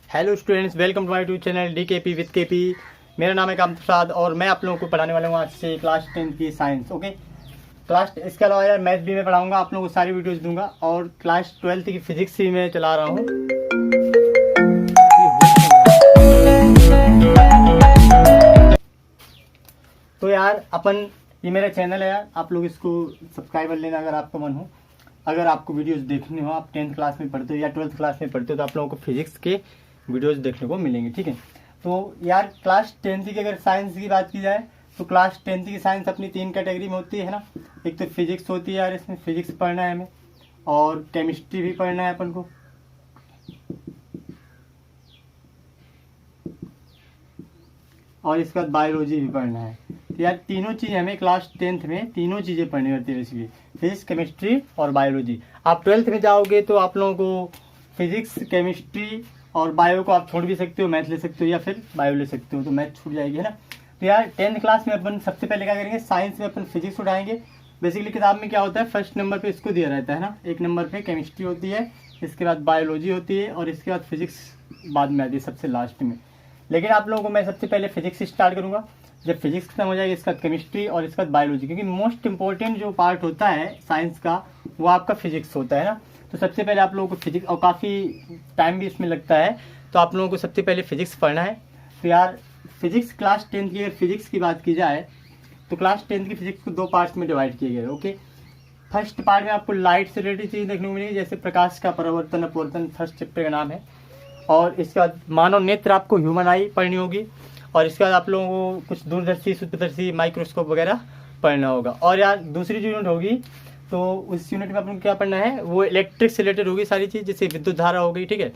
Hello students, welcome to my YouTube channel DKP with KP। मेरा नाम है काम प्रसाद और मैं आप लोगों को पढ़ाने वाला हूँ आज से क्लास 10 की साइंस। ओके, इसके अलावा यार मैथ भी मैं पढ़ाऊँगा, आप लोगों को सारी वीडियोस दूंगा और क्लास 12 की फिजिक्स भी मैं चला रहा हूँ। तो यार ये मेरा चैनल है यार, आप लोग इसको सब्सक्राइब कर लेना अगर आपका मन हो। अगर आपको वीडियोस देखनी हो, आप 10th क्लास में पढ़ते हो या 12th क्लास में पढ़ते हो, तो आप लोगों को फिजिक्स के वीडियोस देखने को मिलेंगे। ठीक है, तो यार क्लास 10th की अगर साइंस की बात की जाए तो क्लास 10th की साइंस अपनी 3 कैटेगरी में होती है ना। एक तो फिजिक्स होती है यार, इसमें फिजिक्स पढ़ना है हमें, और केमिस्ट्री भी पढ़ना है अपन को, और इसके बाद बायोलॉजी भी पढ़ना है। तो यार तीनों चीज़ हमें क्लास 10th में तीनों चीज़ें पढ़नी होती है, इसलिए फिजिक्स, केमिस्ट्री और बायोलॉजी। आप 12th में जाओगे तो आप लोगों को फिजिक्स, केमिस्ट्री और बायो को आप छोड़ भी सकते हो, मैथ ले सकते हो या फिर बायो ले सकते हो, तो मैथ छूट जाएगी, है ना। तो यार 10th क्लास में अपन सबसे पहले क्या करेंगे, साइंस में अपन फिजिक्स उठाएंगे। बेसिकली किताब में क्या होता है, फर्स्ट नंबर पे इसको दिया रहता है ना, एक नंबर पे केमिस्ट्री होती है, इसके बाद बायोलॉजी होती है और इसके बाद फिजिक्स बाद में आती है सबसे लास्ट में। लेकिन आप लोगों को मैं सबसे पहले फिजिक्स स्टार्ट करूँगा। जब फिजिक्स खत्म हो जाएगी इसका केमिस्ट्री और इसका बायोलॉजी, क्योंकि मोस्ट इंपॉर्टेंट जो पार्ट होता है साइंस का वो आपका फिजिक्स होता है ना। तो सबसे पहले आप लोगों को फिजिक्स, और काफ़ी टाइम भी इसमें लगता है, तो आप लोगों को सबसे पहले फिजिक्स पढ़ना है। तो यार फिजिक्स क्लास 10th की अगर फिजिक्स की बात की जाए तो क्लास 10th की फिजिक्स को 2 पार्ट्स में डिवाइड किए गए। ओके, फर्स्ट पार्ट में आपको लाइट से रिलेटेड चीज़ देखने को मिलेगी, जैसे प्रकाश का परावर्तन, अपवर्तन, फर्स्ट चैप्टर का नाम है। और इसके बाद मानव नेत्र, आपको ह्यूमन आई पढ़नी होगी, और इसके बाद आप लोगों को कुछ दूरदर्शी, सूक्ष्मदर्शी, माइक्रोस्कोप वगैरह पढ़ना होगा। और यार दूसरी जो यूनिट होगी तो उस यूनिट में अपन क्या पढ़ना है, वो इलेक्ट्रिक से रिलेटेड होगी सारी चीज़, जैसे विद्युत धारा हो गई, ठीक है,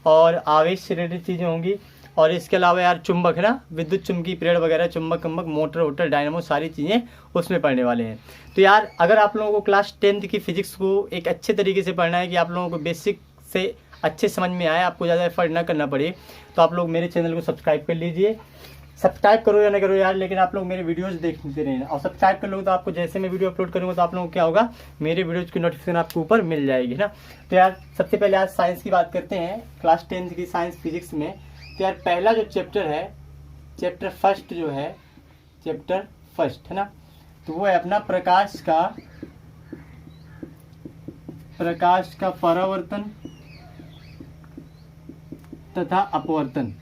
और आवेश से रिलेटेड चीज़ें होंगी। और इसके अलावा यार चुंबक है ना, विद्युत चुंबकीय प्रेरण वगैरह, चुंबक कम्बक, मोटर वोटर, डायनामो, सारी चीज़ें उसमें पढ़ने वाले हैं। तो यार अगर आप लोगों को क्लास 10th की फिजिक्स को एक अच्छे तरीके से पढ़ना है कि आप लोगों को बेसिक से अच्छे समझ में आए, आपको ज़्यादा एफर्ट ना करना पड़े, तो आप लोग मेरे चैनल को सब्सक्राइब कर लीजिए। सब्सक्राइब करो या ना करो यार, लेकिन आप लोग मेरे वीडियोस देखते रहना, और सब्सक्राइब कर लोगे तो आपको जैसे मैं वीडियो अपलोड करूँगा तो आप लोगों को क्या होगा, मेरे वीडियोज़ की नोटिफिकेशन आपको ऊपर मिल जाएगी ना। तो यार सबसे पहले आज साइंस की बात करते हैं, क्लास 10th की साइंस फिजिक्स में। तो यार पहला जो चैप्टर है, चैप्टर फर्स्ट जो है, चैप्टर फर्स्ट है ना, तो वो है अपना प्रकाश का परावर्तन तथा अपवर्तन।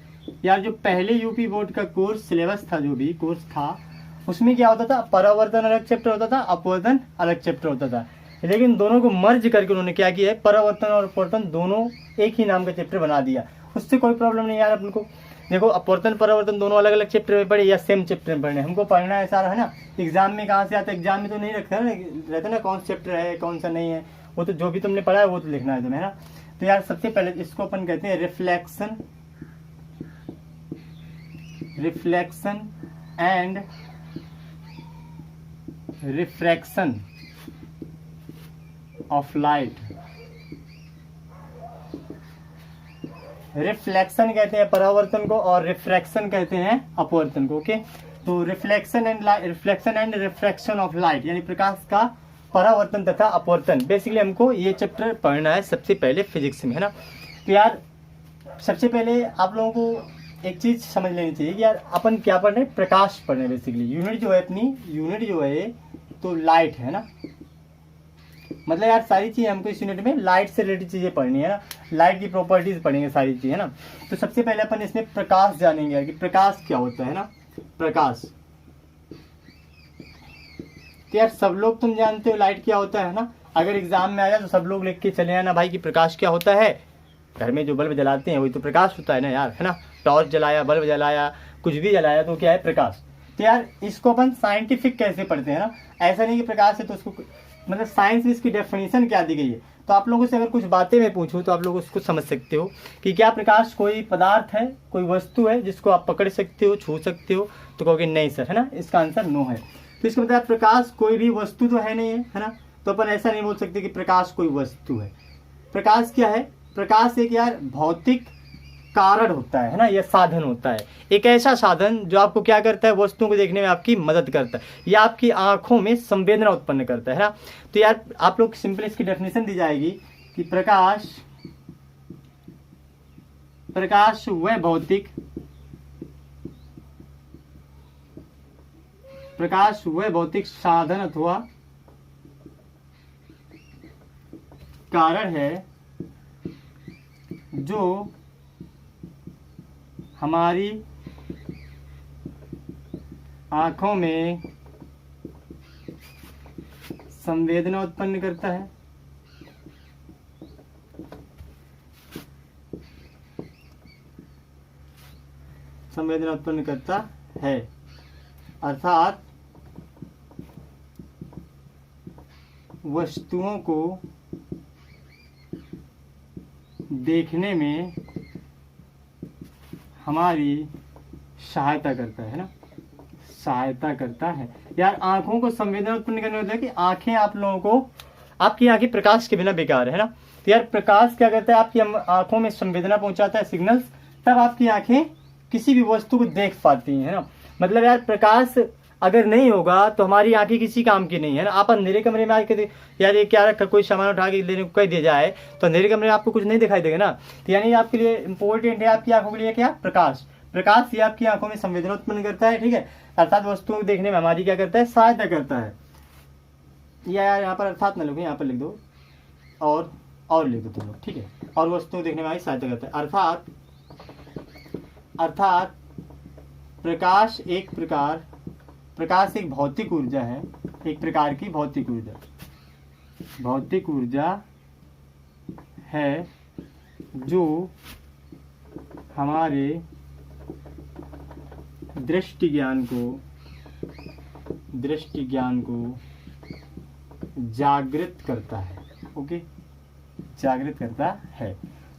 यार जो पहले यूपी बोर्ड का कोर्स सिलेबस था, जो भी कोर्स था, उसमें क्या होता था, परावर्तन अलग चैप्टर होता था, अपवर्तन अलग चैप्टर होता था। लेकिन दोनों को मर्ज करके उन्होंने क्या किया है, परावर्तन और अपवर्तन दोनों एक ही नाम का चैप्टर बना दिया। उससे कोई प्रॉब्लम नहीं यार, अपन को देखो अपवर्तन परावर्तन दोनों अलग अलग चैप्टर में पढ़े या सेम चैप्टर में पढ़े, हमको पढ़ना है सारा, है ना। एग्जाम में कहाँ से आता है, एग्जाम में तो नहीं रखता ना, रहता ना कौन सा चैप्टर है कौन सा नहीं है, वो तो जो भी तुमने पढ़ा है वो तो लिखना है तुम्हें, है ना। तो यार सबसे पहले इसको अपन कहते हैं reflection and refraction of light. Reflection कहते हैं परावर्तन को और रिफ्रैक्शन कहते हैं अपवर्तन को। ओके, तो reflection and refraction of light, यानी प्रकाश का परावर्तन तथा अपवर्तन, बेसिकली हमको ये चैप्टर पढ़ना है सबसे पहले फिजिक्स में, है ना। तो यार सबसे पहले आप लोगों को एक चीज समझ लेनी चाहिए कि यार अपन क्या पढ़ रहे हैं, प्रकाश पढ़ रहे हैं। बेसिकली यूनिट जो है अपनी, यूनिट जो है तो लाइट है ना, मतलब यार सारी चीज़ हमको इस यूनिट में लाइट से रिलेटेड चीज़ें पढ़नी है ना, लाइट की प्रॉपर्टीज पढ़ेंगे सारी चीज़, है ना। तो सबसे पहले अपन इसमें प्रकाश जानेंगे कि प्रकाश क्या होता है ना, प्रकाश। तो यार सब लोग तुम जानते हो लाइट क्या होता है ना, अगर एग्जाम में आया तो सब लोग लिख के चले आना भाई कि प्रकाश क्या होता है। घर में जो बल्ब जलाते हैं वही तो प्रकाश होता है ना यार, है ना। टॉर्च जलाया, बल्ब जलाया, कुछ भी जलाया तो क्या है, प्रकाश। तो यार इसको अपन साइंटिफिक कैसे पढ़ते हैं ना, ऐसा नहीं कि प्रकाश है तो उसको, मतलब साइंस में इसकी डेफिनेशन क्या दी गई है। तो आप लोगों से अगर कुछ बातें मैं पूछूं तो आप लोग उसको समझ सकते हो कि क्या प्रकाश कोई पदार्थ है, कोई वस्तु है जिसको आप पकड़ सकते हो, छू सकते हो, तो कहोगे नहीं सर, है ना, इसका आंसर नो है। तो इसका मतलब प्रकाश कोई भी वस्तु तो है नहीं है ना। तो अपन ऐसा नहीं बोल सकते कि प्रकाश कोई वस्तु है। प्रकाश क्या है, प्रकाश एक यार भौतिक कारण होता है ना, यह साधन होता है, एक ऐसा साधन जो आपको क्या करता है, वस्तुओं को देखने में आपकी मदद करता है, या आपकी आंखों में संवेदना उत्पन्न करता है ना। तो यार आप लोग सिंपल इसकी डेफिनेशन दी जाएगी कि प्रकाश वह भौतिक साधन अथवा कारण है जो हमारी आँखों में संवेदना उत्पन्न करता है। संवेदना उत्पन्न करता है अर्थात वस्तुओं को देखने में हमारी सहायता करता है ना, सहायता करता है। यार आंखों को संवेदना उत्पन्न करने होता है कि आंखें आप लोगों को, आपकी आंखें प्रकाश के बिना बेकार है ना। तो यार प्रकाश क्या करता है, आपकी आंखों में संवेदना पहुंचाता है, सिग्नल्स, तब आपकी आंखें किसी भी वस्तु को देख पाती हैं, है ना। मतलब यार प्रकाश अगर नहीं होगा तो हमारी आंखें किसी काम की नहीं है ना। आप अंधेरे कमरे में आके यार ये क्या रखा, कोई सामान उठा के लेने को कह दिया जाए तो अंधेरे कमरे में आपको कुछ नहीं दिखाई देगा ना। तो यानी आपके लिए इंपॉर्टेंट है आपकी आंखों के लिए क्या, प्रकाश। प्रकाश ये आपकी आंखों में संवेदना उत्पन्न करता है, ठीक है, अर्थात वस्तुओं को देखने में हमारी क्या करता है, सहायता करता है। या यार यहाँ पर अर्थात न लिखो, यहाँ पर लिख दो और लिख दो तुम लोग, ठीक है। और वस्तुओं को देखने में हमारी सहायता करता है अर्थात प्रकाश एक भौतिक ऊर्जा है, एक प्रकार की भौतिक ऊर्जा है जो हमारे दृष्टि ज्ञान को जागृत करता है। ओके, जागृत करता है।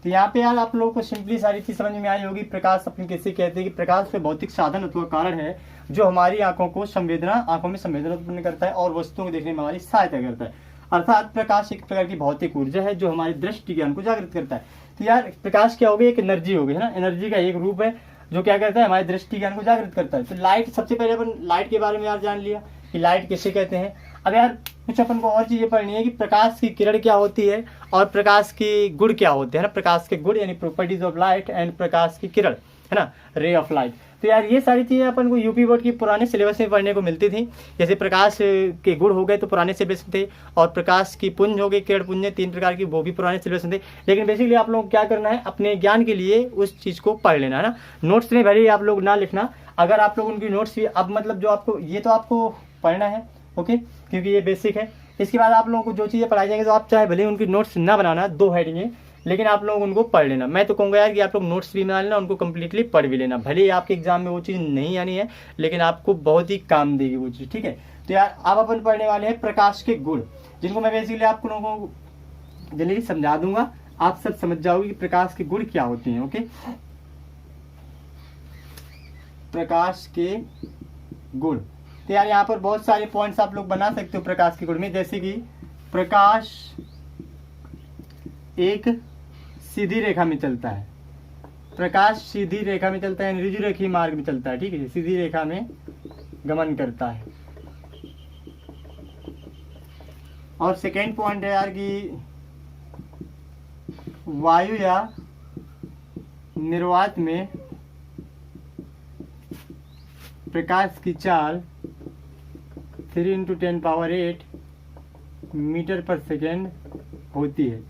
तो यहाँ पे यार आप लोगों को सिंपली सारी चीज समझ में आई होगी। प्रकाश अपन कैसे कहते हैं कि प्रकाश पे भौतिक साधन अथवा कारण है जो हमारी आंखों में संवेदना उत्पन्न करता है और वस्तुओं को देखने में हमारी सहायता करता है। अर्थात प्रकाश एक प्रकार की भौतिक ऊर्जा है जो हमारे दृष्टि ज्ञान को जागृत करता है। तो यार प्रकाश क्या हो गया, एक एनर्जी हो गई है ना, एनर्जी का एक रूप है जो क्या करता है, हमारे दृष्टि ज्ञान को जागृत करता है। तो लाइट, सबसे पहले अपन लाइट के बारे में यार जान लिया कि लाइट किसे कहते हैं। अब यार कुछ अपन को और चीजें पढ़नी है कि प्रकाश की किरण क्या होती है और प्रकाश की गुण क्या होते हैं ना। प्रकाश के गुण यानी प्रॉपर्टीज ऑफ लाइट एंड प्रकाश की किरण, है ना, रे ऑफ लाइट। तो यार ये सारी चीजें अपन को यूपी बोर्ड की पुराने सिलेबस में पढ़ने को मिलती थी। जैसे प्रकाश के गुण हो गए तो पुराने सिलेबस में थे, और प्रकाश की पुंज हो गई, किरण पुंज, 3 प्रकार की, वो भी पुराने सिलेबस में थे। लेकिन बेसिकली आप लोग क्या करना है, अपने ज्ञान के लिए उस चीज़ को पढ़ लेना है ना। नोट्स में भले आप लोग ना लिखना, अगर आप लोग उनकी नोट्स भी अब मतलब जो आपको ये तो आपको पढ़ना है, ओके, क्योंकि ये बेसिक है। इसके बाद आप लोगों को जो चीज़ें पढ़ाई जाएंगी तो आप चाहे भले उनकी नोट्स ना बनाना, 2 हेडिंग, लेकिन आप लोग उनको पढ़ लेना। मैं तो कहूँगा यार कि आप लोग नोट्स भी बना लेना, उनको कम्प्लीटली पढ़ भी लेना। भले ही आपके एग्जाम में वो चीज़ नहीं आनी है लेकिन आपको बहुत ही काम देगी वो चीज़, ठीक है। तो यार अब अपन पढ़ने वाले हैं प्रकाश के गुण, जिनको मैं बेसिकली आप लोगों को जल्दी समझा दूंगा, आप सब समझ जाओगे कि प्रकाश के गुण क्या होते हैं। ओके, प्रकाश के गुण। तो यार यहाँ पर बहुत सारे पॉइंट्स आप लोग बना सकते हो प्रकाश के गुण में, जैसे कि प्रकाश एक सीधी रेखा में चलता है। प्रकाश सीधी रेखा में चलता है, यानी ऋजु रेखीय मार्ग में चलता है, ठीक है, सीधी रेखा में गमन करता है। और सेकेंड पॉइंट है यार कि वायु या निर्वात में प्रकाश की चाल 3 × 10⁸ मीटर पर सेकेंड होती है।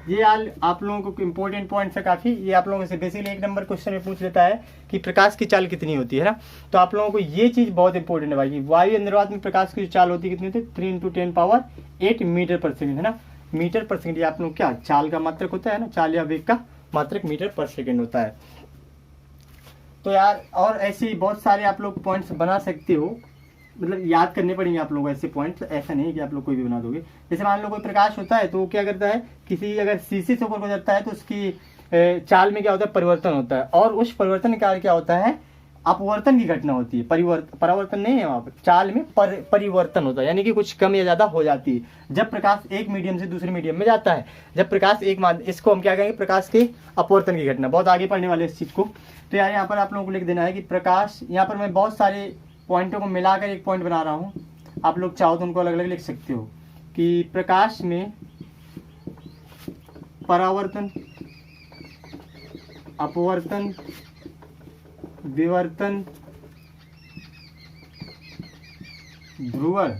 ये यार आप लोगों को इम्पोर्टेंट पॉइंट्स है काफ़ी। ये आप लोगों से बेसिकली 1 नंबर क्वेश्चन में पूछ लेता है कि प्रकाश की चाल कितनी होती है ना। तो आप लोगों को ये चीज़ बहुत इंपॉर्टेंट है भाई, वायु या निर्वात में प्रकाश की चाल होती है कितनी होती है, 3 × 10⁸ मीटर पर सेकेंड, है ना, मीटर पर सेकेंड। ये आप लोग क्या चाल का मात्रक होता है ना, चाल या वेग का मात्रक मीटर पर सेकेंड होता है। तो यार और ऐसे बहुत सारे आप लोग पॉइंट्स बना सकते हो, मतलब याद करने पड़ेंगे आप लोगों को ऐसे पॉइंट्स, ऐसा नहीं कि आप लोग कोई भी बना दोगे। जैसे मान लो कोई प्रकाश होता है तो वो क्या करता है, किसी अगर शीशे से ऊपर गुजरता है तो उसकी चाल में क्या होता है, परिवर्तन होता है, और उस परिवर्तन के कारण क्या होता है, अपवर्तन की घटना होती है। परावर्तन नहीं है, वहाँ पर चाल में परिवर्तन होता है, यानी कि कुछ कम या ज़्यादा हो जाती है जब प्रकाश एक मीडियम से दूसरे मीडियम में जाता है। जब प्रकाश इसको हम क्या कहेंगे, प्रकाश के अपवर्तन की घटना। बहुत आगे पढ़ने वाले इस चीज़ को। तो यार यहाँ पर आप लोगों को लिख देना है कि प्रकाश, यहाँ पर मैं बहुत सारे पॉइंटों को मिलाकर एक पॉइंट बना रहा हूँ, आप लोग चाहो तो उनको अलग अलग लिख सकते हो कि प्रकाश में परावर्तन अपवर्तन, विवर्तन, ध्रुवण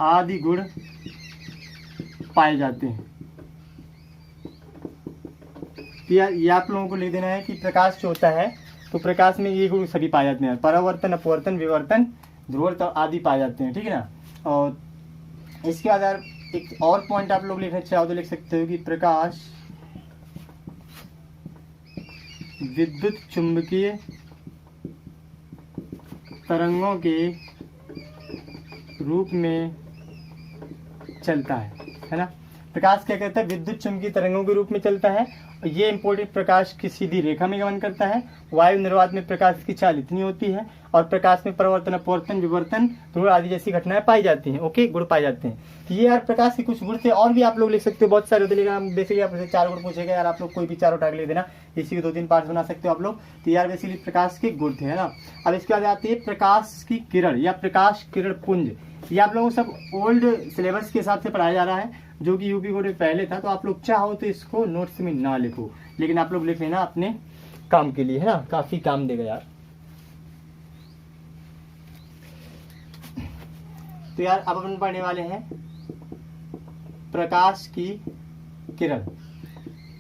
आदि गुण पाए जाते हैं। ये आप लोगों को लिख देना है कि प्रकाश जो होता है तो प्रकाश में ये गुण सभी पाए जाते हैं, परावर्तन, अपवर्तन, विवर्तन, ध्रुवण आदि पाए जाते हैं, ठीक है ना। और इसके बाद यार एक और पॉइंट आप लोग लिखना चाहो तो लिख सकते हो कि प्रकाश विद्युत चुंबकीय तरंगों के रूप में चलता है ना। प्रकाश क्या कहता है, विद्युत चुंबकीय तरंगों के रूप में चलता है। ये इंपॉर्टेंट, प्रकाश की सीधी रेखा में गमन करता है। वायु निर्वात में प्रकाश की चाल इतनी होती है और प्रकाश में परिवर्तन, अपवर्तन, विवर्तन, ध्रुवण आदि जैसी घटनाएं पाई जाती हैं। ओके, गुण पाए जाते हैं। तो ये यार प्रकाश के कुछ गुण थे, और भी आप लोग लिख सकते हो, बहुत सारे होते, लेकिन बेसिकली आपसे 4 गुण पूछेगा यार, आप लोग कोई भी 4 उठा के लिख देना, इसी के 2-3 पार्ट बना सकते हो आप लोग। तो यार बेसिकली प्रकाश के गुण थे, है ना। अब इसके बाद आती है प्रकाश की किरण या प्रकाश किरण पुंज। ये आप लोगों को सब ओल्ड सिलेबस के हिसाब से पढ़ाया जा रहा है, जो कि यूपी बोर्ड में पहले था। तो आप लोग चाहो तो इसको नोट्स में ना लिखो, लेकिन आप लोग लिख लेना अपने काम के लिए, है ना, काफी काम देगा यार। तो यार अब अपन पढ़ने वाले हैं प्रकाश की किरण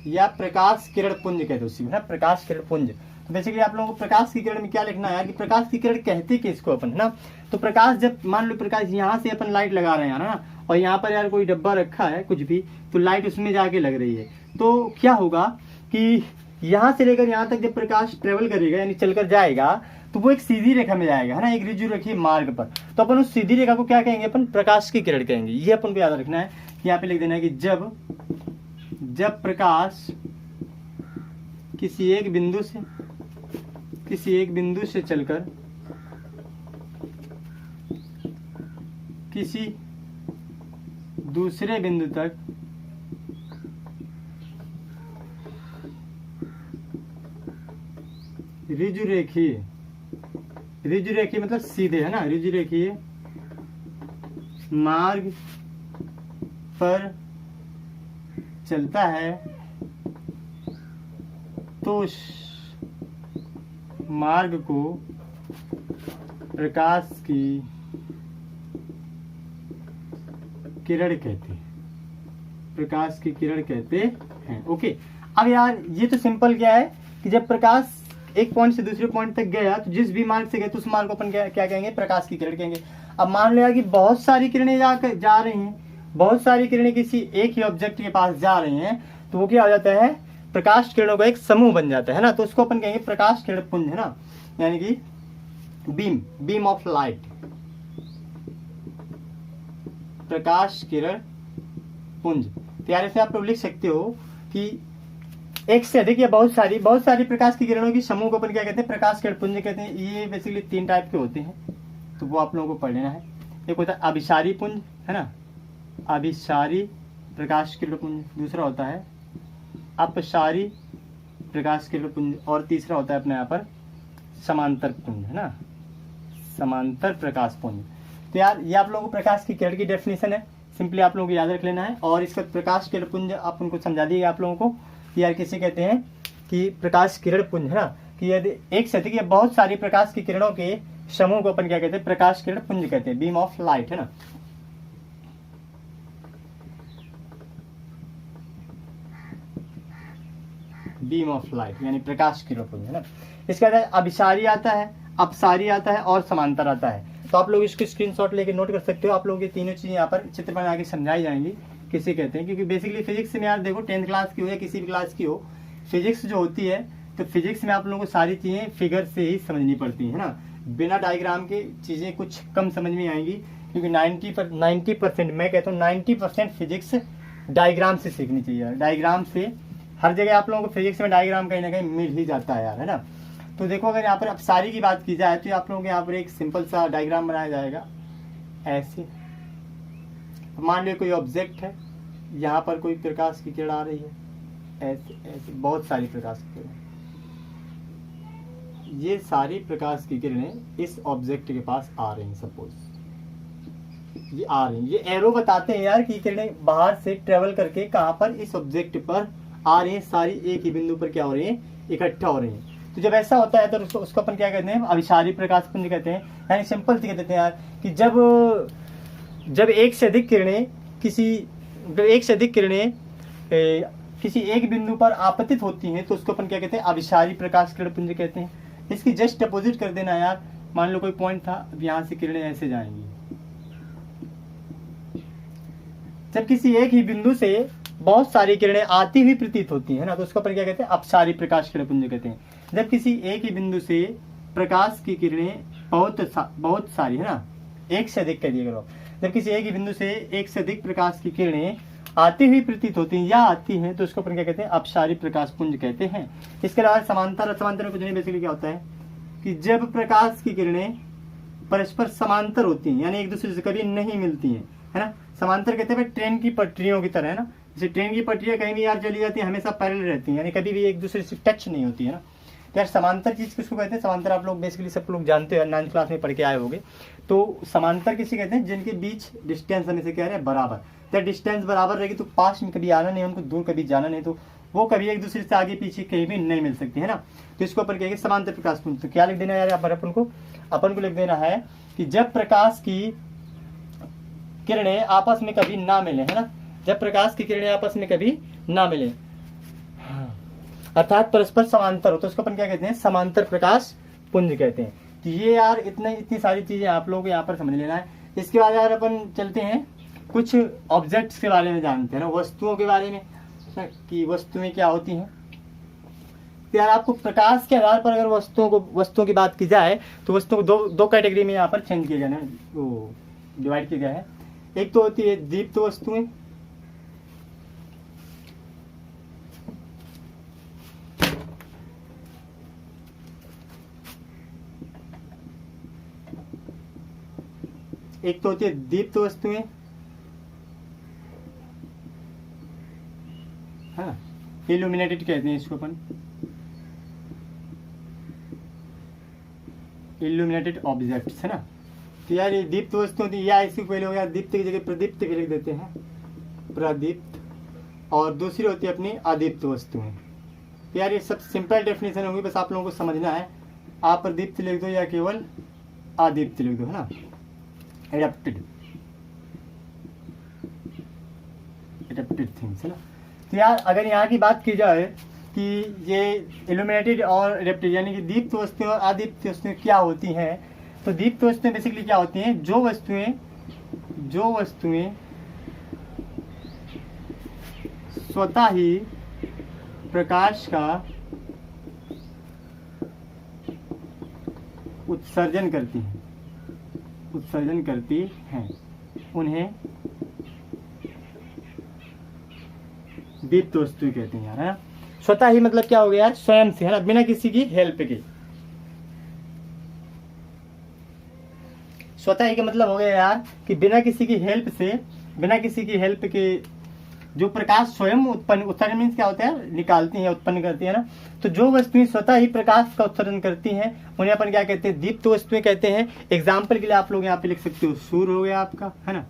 या प्रकाश किरण पुंज कहते हैं उसी में ना, प्रकाश किरण पुंज। तो बेसिकली आप लोगों को प्रकाश की किरण में क्या लिखना है यार कि प्रकाश की किरण कहते किसको अपन, है ना। तो प्रकाश, जब मान लो प्रकाश यहाँ से अपन लाइट लगा रहे हैं यार, है ना, और यहाँ पर यार कोई डब्बा रखा है कुछ भी, तो लाइट उसमें जाके लग रही है, तो क्या होगा कि यहाँ से लेकर यहाँ तक जब प्रकाश ट्रेवल करेगा यानी चलकर जाएगा, तो वो एक सीधी रेखा में जाएगा, है ना, एक रिजु रखिए मार्ग पर। तो अपन उस सीधी रेखा को क्या कहेंगे, अपन प्रकाश की किरण कहेंगे। ये अपन को याद रखना है। यहाँ पे लिख देना है कि जब प्रकाश किसी एक बिंदु से चलकर किसी दूसरे बिंदु तक रिजु रेखीय मतलब सीधे, है ना, रिजु रेखीय मार्ग पर चलता है, तो उस मार्ग को प्रकाश की किरण कहते हैं, प्रकाश की किरण कहते हैं। ओके, अब यार ये तो सिंपल क्या है कि जब प्रकाश एक पॉइंट से दूसरे पॉइंट तक गया, तो जिस भी मार्ग से गए तो उस मार्ग को अपन क्या कहेंगे, प्रकाश की किरण कहेंगे। अब मान लिया कि बहुत सारी किरणें जा रही हैं, बहुत सारी किरणें किसी एक ही ऑब्जेक्ट के पास जा रही हैं, तो वो क्या हो जाता है, प्रकाश किरणों का एक समूह बन जाता है ना। तो उसको अपन कहेंगे प्रकाश किरण पुंज, है ना, यानी कि बीम ऑफ लाइट, प्रकाश किरण पुंज। तो यार ऐसे आप लोग लिख सकते हो कि एक से अधिक या बहुत सारी प्रकाश की किरणों की समूह को अपन क्या कहते हैं, प्रकाश किरण पुंज कहते हैं। ये बेसिकली 3 टाइप के होते हैं, तो वो आप लोगों को पढ़ लेना है। एक होता है अभिसारी पुंज, है ना, अभिसारी प्रकाश किरण पुंज। दूसरा होता है अपसारी प्रकाश किरण पुंज, और तीसरा होता है अपने यहाँ पर समांतर पुंज, है ना, समांतर प्रकाश पुंज। तो यार ये आप लोगों को प्रकाश की किरण की डेफिनेशन है, सिंपली आप लोगों को याद रख लेना है। और इसका प्रकाश किरण पुंज आप उनको समझा दिएगा आप लोगों को कि यार किसे कहते हैं कि प्रकाश किरण पुंज, है ना, कि यदि एक से अधिक या बहुत सारी प्रकाश की किरणों के समूह को अपन क्या कहते हैं, प्रकाश किरण पुंज कहते हैं, बीम ऑफ लाइट, है ना। बीम ऑफ लाइट यानी प्रकाश किरण पुंज, है ना। इसके बाद अभिसारी आता है, अपसारी आता है और समांतर आता है। तो आप लोग इसको स्क्रीनशॉट लेके नोट कर सकते हो। आप लोग ये तीनों चीजें यहाँ पर चित्र बना के समझाई जाएंगी किसे कहते हैं, क्योंकि बेसिकली फिजिक्स में यार देखो 10th क्लास की हो या किसी भी क्लास की हो, फिजिक्स जो होती है, तो फिजिक्स में आप लोगों को सारी चीजें फिगर से ही समझनी पड़ती है ना। बिना डायग्राम के चीजें कुछ कम समझ में आएंगी, क्योंकि 90% मैं कहता हूँ 90% फिजिक्स डायग्राम से सीखनी चाहिए। डायग्राम से हर जगह आप लोगों को फिजिक्स में डायग्राम कहीं ना कहीं मिल ही जाता है यार, है ना। तो देखो अगर यहाँ पर अपसारी की बात की जाए तो आप लोगों को यहाँ पर एक सिंपल सा डायग्राम बनाया जाएगा ऐसे। मान लो कोई ऑब्जेक्ट है, यहाँ पर कोई प्रकाश की किरण आ रही है, ऐसे ऐसे बहुत सारी प्रकाश की किरण, ये सारी प्रकाश की किरणें इस ऑब्जेक्ट के पास आ रही हैं। सपोज ये आ रही हैं, ये एरो बताते हैं यार कि किरणें बाहर से ट्रेवल करके कहाँ पर, इस ऑब्जेक्ट पर आ रही हैं, सारी एक ही बिंदु पर क्या हो रही है, इकट्ठा हो रही है। तो जब ऐसा होता है तो उसको अपन क्या कहते हैं, अभिसारी प्रकाशपुंज कहते हैं। यानी सिंपल से कहते हैं यार कि जब एक से अधिक किरणें किसी एक बिंदु पर आपतित होती हैं तो उसको अपन क्या कहते हैं, अभिसारी प्रकाश किरण पुंज कहते हैं। इसकी जस्ट अपोजिट कर देना यार, मान लो कोई पॉइंट था, अब यहाँ से किरणें ऐसे जाएंगी। जब किसी एक ही बिंदु से बहुत सारी किरणें आती हुई प्रतीत होती है ना, तो उसको अपन क्या कहते हैं, अपसारी प्रकाश किरण पुंज कहते हैं। जब किसी एक ही बिंदु से प्रकाश की किरणें बहुत सारी है ना, एक से अधिक कह दिया करो, जब किसी एक ही बिंदु से एक से अधिक प्रकाश की किरणें आती हुई प्रतीत होती हैं या आती हैं तो उसको अपन क्या कहते हैं, अपसारी प्रकाश पुंज कहते हैं। इसके अलावा समांतर में कुछ नहीं, बेसिकली क्या होता है कि जब प्रकाश की किरणें परस्पर समांतर होती हैं, यानी एक दूसरे से कभी नहीं मिलती हैं, है ना। समांतर कहते हैं ट्रेन की पटरियों की तरह, है ना। जैसे ट्रेन की पटरियां कहीं भी यार चली जाती है, हमेशा पैरेलल रहती हैं, यानी कभी भी एक दूसरे से टच नहीं होती है ना। तो यार समांतर चीज किसको कहते हैं, समांतर आप लोग बेसिकली सब लोग जानते हो, 9th क्लास में पढ़ के आए होंगे। तो समांतर किसे कहते हैं, जिनके बीच डिस्टेंस हमेशा क्या है, बराबर। तो डिस्टेंस बराबर रहेगी तो पास में कभी आना नहीं, उनको दूर कभी जाना नहीं, तो वो कभी एक दूसरे से आगे पीछे कहीं भी नहीं मिल सकती है ना। तो इसको अपन कहेंगे समांतर प्रकाश पुंज। तो क्या लिख देना है यार, अपन को लिख देना है कि जब प्रकाश की किरणें आपस में कभी ना मिले, है ना, जब प्रकाश की किरणें आपस में कभी ना मिले, अर्थात परस्पर समांतर हो, तो उसको अपन क्या कहते हैं, समांतर प्रकाश पुंज कहते हैं। तो ये यार इतनी सारी चीजें आप लोगों को यहाँ पर समझ लेना है। इसके बाद यार अपन चलते हैं कुछ ऑब्जेक्ट्स के बारे में जानते हैं ना, वस्तुओं के बारे में कि वस्तुएं क्या होती हैं। तो यार आपको प्रकाश के आधार पर अगर वस्तुओं की बात की जाए तो वस्तुओं को दो कैटेगरी में यहाँ पर चेंज किया गया है, वो डिवाइड किया गया है। एक तो होती है दीप्त वस्तुएं, एक तो होती है दीप्त वस्तुएं, हाँ, इल्यूमिनेटेड कहते हैं इसको अपन, इल्यूमिनेटेड ऑब्जेक्ट्स, है ना। तो यार ये दीप्त वस्तु होती है, या इसकी पहले हो गया दीप्त की जगह प्रदीप्त भी लिख देते हैं, प्रदीप्त। और दूसरी होती है अपनी अदीप्त वस्तुएं। तो यार ये सब सिंपल डेफिनेशन होगी, बस आप लोगों को समझना है। आप प्रदीप्त लिख दो या केवल अदीप्त लिख दो, है ना, एडेप्टेड थिंग्स, है ना। तो यार अगर यहाँ की बात की जाए कि ये इल्यूमिनेटेड और एडेप्टेड यानी कि दीप्त वस्तुएं और अदीप्त वस्तुएं क्या होती हैं, तो दीप्त वस्तुएं बेसिकली क्या होती हैं, जो वस्तुएं स्वतः ही प्रकाश का उत्सर्जन करती हैं, उन्हें दीप्त वस्तु कहते हैं यार, है ना। स्वतः ही मतलब क्या हो गया यार, स्वयं से, है ना, बिना किसी की हेल्प के। स्वतः ही का मतलब हो गया यार कि बिना किसी की हेल्प के जो प्रकाश स्वयं उत्सर्जन मीन्स क्या होता है, निकालती हैं, उत्पन्न करती है ना। तो जो वस्तुएं स्वतः ही प्रकाश का उत्सर्जन करती हैं उन्हें अपन क्या कहते हैं, दीप्त वस्तुएं कहते हैं। एग्जाम्पल के लिए आप लोग यहाँ पे लिख सकते हो, सूर्य हो गया आपका, है ना,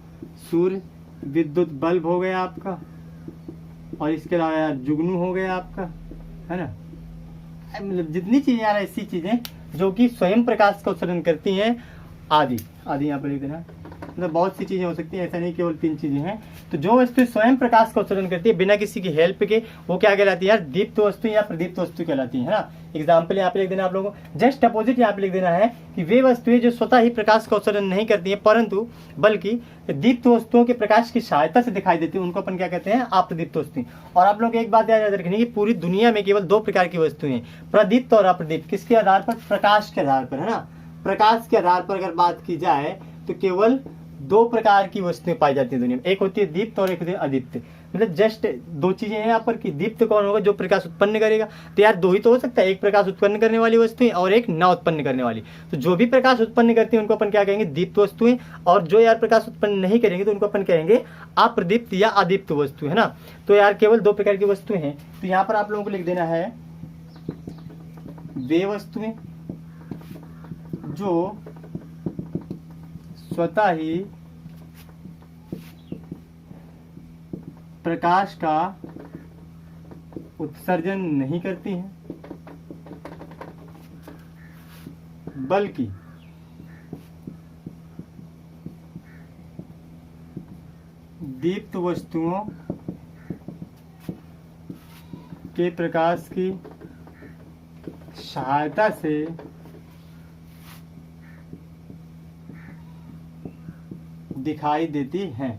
सूर्य, विद्युत बल्ब हो गया आपका, और इसके अलावा यार जुगनू हो गया आपका, है ना। मतलब जितनी चीजें यार ऐसी चीजें जो कि स्वयं प्रकाश का उत्सर्जन करती हैं, आदि यहाँ पर लिख देना। मतलब बहुत सी चीजें हो सकती हैं, ऐसा नहीं केवल 3 चीजें हैं। तो जो वस्तु स्वयं प्रकाश का उत्सर्जन करती है बिना किसी की हेल्प के, वो क्या कहलाती है यार, दीप्त वस्तु या प्रदीप्त वस्तु कहलाती है ना। एग्जाम्पल यहाँ पे लिख देना आप लोगों को। जस्ट अपोजिट यहाँ पे लिख देना है कि वे वस्तुएं जो स्वतः ही प्रकाश का उत्सर्जन नहीं करती है परंतु बल्कि दीप्त वस्तुओं के प्रकाश की सहायता से दिखाई देती है, उनको अपन क्या कहते हैं, अप्रदीप्त वस्तुएं। और आप लोग एक बात याद रखनी है कि पूरी दुनिया में केवल 2 प्रकार की वस्तुएं हैं, प्रदीप्त और अप्रदीप्त। किसके आधार पर, प्रकाश के आधार पर, है ना। प्रकाश के आधार पर अगर बात की जाए तो केवल 2 प्रकार की वस्तुएं पाई जाती है दुनिया में, एक होती है दीप्त और एक होती है अदीप्त। मतलब जस्ट 2 चीजें हैं यहाँ पर कि दीप्त कौन होगा, जो प्रकाश उत्पन्न करेगा। तो यार 2 ही तो हो सकता है, एक प्रकाश उत्पन्न करने वाली वस्तुएं और एक ना उत्पन्न करने वाली। तो जो भी प्रकाश उत्पन्न करती है उनको अपन क्या कहेंगे, दीप्त वस्तुएं, और जो यार प्रकाश उत्पन्न नहीं करेंगे तो उनको अपन कहेंगे अप्रदीप्त या अदीप्त वस्तु, है ना। तो यार केवल 2 प्रकार की वस्तुएं हैं। तो यहाँ पर आप लोगों को लिख देना है, वे वस्तुएं जो स्वतः ही प्रकाश का उत्सर्जन नहीं करती हैं, बल्कि दीप्त वस्तुओं के प्रकाश की सहायता से दिखाई देती हैं।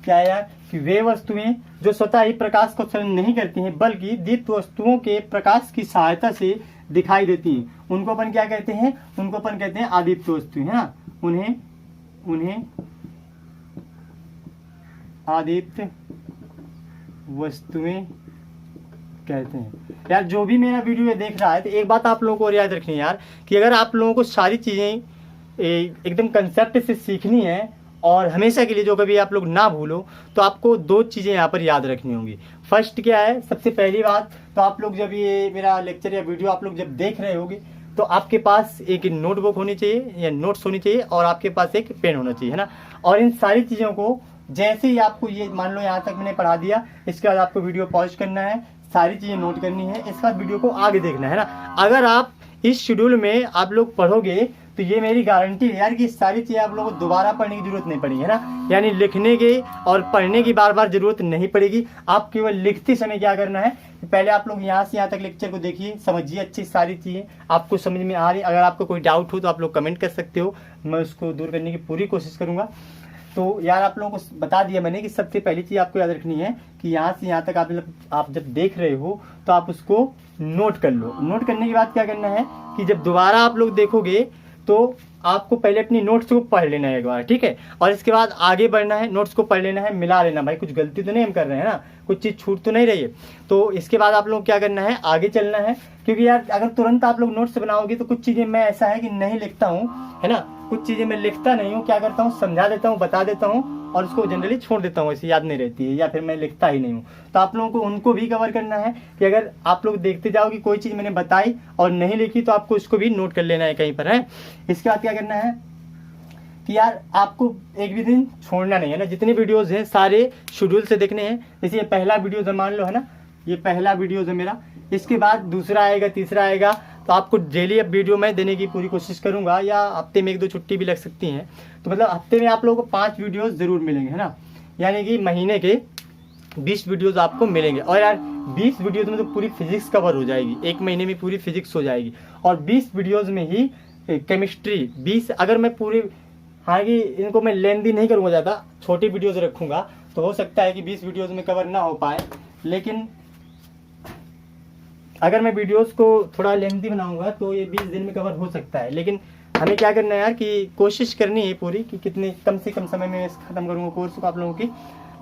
क्या है यार कि वे वस्तुएं जो स्वतः ही प्रकाश को उत्सर्जन नहीं करती हैं, बल्कि दीप्त वस्तुओं के प्रकाश की सहायता से दिखाई देती हैं, उनको अपन क्या कहते हैं? उनको अपन कहते हैं अदीप्त वस्तुएं, है ना। उन्हें अदीप्त वस्तुएं कहते हैं। यार जो भी मेरा वीडियो ये देख रहा है, तो एक बात आप लोगों को याद रखनी है यार कि अगर आप लोगों को सारी चीज़ें एकदम कंसेप्ट से सीखनी है और हमेशा के लिए जो कभी आप लोग ना भूलो, तो आपको दो चीज़ें यहाँ पर याद रखनी होंगी। फर्स्ट क्या है? सबसे पहली बात तो आप लोग जब ये मेरा लेक्चर या वीडियो आप लोग जब देख रहे होगे, तो आपके पास एक नोटबुक होनी चाहिए या नोट्स होनी चाहिए और आपके पास एक पेन होना चाहिए, है ना। और इन सारी चीज़ों को जैसे ही आपको ये मान लो यहाँ तक मैंने पढ़ा दिया, इसके बाद आपको वीडियो पॉज करना है, सारी चीज़ें नोट करनी है, इसके बाद वीडियो को आगे देखना है ना। अगर आप इस शेड्यूल में आप लोग पढ़ोगे तो ये मेरी गारंटी है यार कि सारी चीज़ें आप लोगों को दोबारा पढ़ने की जरूरत नहीं पड़ेगी, है ना। यानी लिखने की और पढ़ने की बार बार जरूरत नहीं पड़ेगी। आप केवल लिखते समय क्या करना है, पहले आप लोग यहाँ से यहाँ तक लेक्चर को देखिए, समझिए अच्छी सारी चीज़ें आपको समझ में आ रही। अगर आपको कोई डाउट हो तो आप लोग कमेंट कर सकते हो, मैं उसको दूर करने की पूरी कोशिश करूँगा। तो यार आप लोगों को बता दिया मैंने कि सबसे पहली चीज़ आपको याद रखनी है कि यहाँ से यहाँ तक आप जब देख रहे हो तो आप उसको नोट कर लो। नोट करने के बाद क्या करना है कि जब दोबारा आप लोग देखोगे तो आपको पहले अपनी नोट्स को पढ़ लेना है एक बार, ठीक है। और इसके बाद आगे बढ़ना है, नोट्स को पढ़ लेना है, मिला लेना, भाई कुछ गलती तो नहीं हम कर रहे हैं ना, कुछ चीज़ छूट तो नहीं रही है। तो इसके बाद आप लोग क्या करना है, आगे चलना है। क्योंकि यार अगर तुरंत आप लोग नोट्स बनाओगे तो कुछ चीज़ें मैं ऐसा है कि नहीं लिखता हूँ, है ना। कुछ चीज़ें मैं लिखता नहीं हूँ, क्या करता हूँ समझा देता हूँ, बता देता हूँ और उसको जनरली छोड़ देता हूँ, ऐसे याद नहीं रहती है या फिर मैं लिखता ही नहीं हूँ। तो आप लोगों को उनको भी कवर करना है कि अगर आप लोग देखते जाओ कि कोई चीज़ मैंने बताई और नहीं लिखी तो आपको उसको भी नोट कर लेना है कहीं पर, है। इसके बाद क्या करना है कि यार आपको एक भी दिन छोड़ना नहीं है ना। जितने वीडियोज़ हैं सारे शेड्यूल से देखने हैं। जैसे ये पहला वीडियो मान लो, है ना, ये पहला वीडियो है मेरा। इसके बाद दूसरा आएगा, तीसरा आएगा। तो आपको डेली अब वीडियो मैं देने की पूरी कोशिश करूंगा, या हफ्ते में 1-2 छुट्टी भी लग सकती हैं। तो मतलब हफ्ते में आप लोगों को 5 वीडियोस ज़रूर मिलेंगे, है ना। यानी कि महीने के 20 वीडियोस आपको मिलेंगे। और यार 20 वीडियोस में तो पूरी फिजिक्स कवर हो जाएगी, एक महीने में पूरी फिजिक्स हो जाएगी। और 20 वीडियोज़ में ही केमिस्ट्री 20, अगर मैं पूरी, हालांकि इनको मैं लेंथी नहीं करूँगा, ज़्यादा छोटी वीडियोज़ रखूँगा, तो हो सकता है कि 20 वीडियोज़ में कवर ना हो पाए। लेकिन अगर मैं वीडियोस को थोड़ा लेंथी बनाऊंगा तो ये 20 दिन में कवर हो सकता है। लेकिन हमें क्या करना है यार कि कोशिश करनी है पूरी कि कितने कम से कम समय में ख़त्म करूँगा कोर्स को आप लोगों की।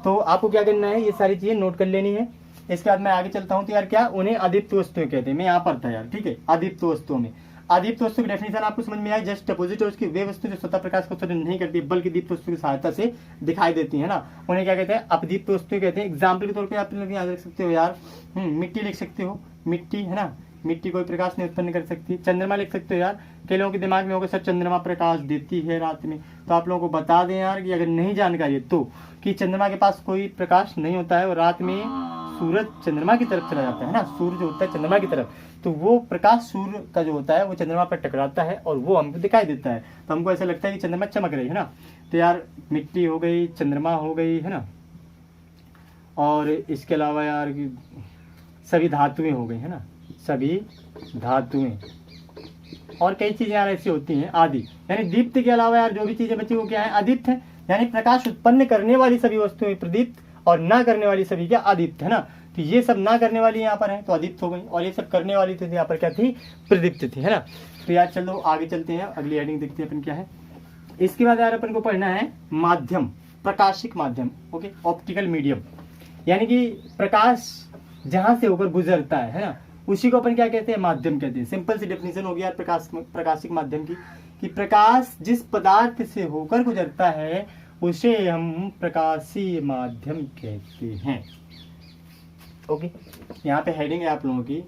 तो आपको क्या करना है, ये सारी चीज़ें नोट कर लेनी है। इसके बाद मैं आगे चलता हूँ। तो यार क्या उन्हें अदीप्त वस्तुएं कहते हैं, मैं यहाँ पर था यार, ठीक है। अदीप्त वस्तुओं में, अदीप्त वस्तु की डेफिनेशन आपको समझ में आया, जस्ट अपोजिट है उसकी, वे वस्तु जो स्वतः प्रकाश को उत्सर्जन नहीं करती बल्कि दीप्त वस्तु की सहायता से दिखाई देती है ना, उन्हें क्या कहते हैं, अपदीप्त वस्तु कहते हैं। एग्जाम्पल के तौर पे आप लोग याद रख सकते हो यार, मिट्टी लिख सकते हो, मिट्टी, है ना, मिट्टी कोई प्रकाश नहीं उत्पन्न कर सकती। चंद्रमा लिख सकते हो यार, कई लोगों के दिमाग में होगा सर चंद्रमा प्रकाश देती है रात में, तो आप लोगों को बता दें यार कि अगर नहीं जानकारी है तो कि चंद्रमा के पास कोई प्रकाश नहीं होता है, और रात में सूरज चंद्रमा की तरफ चला जाता है ना, सूर्य जो होता है चंद्रमा की तरफ, तो वो प्रकाश सूर्य का जो होता है वो चंद्रमा पर टकराता है और वो हमको दिखाई देता है। तो हमको ऐसा लगता है कि चंद्रमा चमक रही है ना। तो यार मिट्टी हो गई, चंद्रमा हो गई, है ना, और इसके अलावा यार सभी धातुएं हो गई, है ना, सभी धातुएं, और कई चीजें यार ऐसी होती हैं आदि। यानी दीप्त के अलावा यार जो भी चीजें बची वो क्या है, अदीप्त है। यानी प्रकाश उत्पन्न करने वाली सभी वस्तुएं प्रदीप्त और ना करने वाली सभी क्या, अदीप्त, है ना। तो ये सब ना करने वाली यहाँ पर है तो अदीप्त हो गई, और ये सब करने वाली थी यहाँ पर क्या थी, प्रदीप्त थी, है ना। तो यार चलो आगे चलते हैं, अगली हेडिंग देखते हैं अपन क्या है। इसके बाद यार अपन को पढ़ना है माध्यम, प्रकाशिक माध्यम, ओके, ऑप्टिकल मीडियम। यानी कि प्रकाश जहां से होकर गुजरता है ना, उसी को अपन क्या कहते हैं, माध्यम कहते हैं। सिंपल सी डेफिनेशन होगी यार प्रकाशिक माध्यम की, कि प्रकाश जिस पदार्थ से होकर गुजरता है उसे हम प्रकाशीय माध्यम कहते हैं। ओके, यहाँ पे हेडिंग है आप लोगों की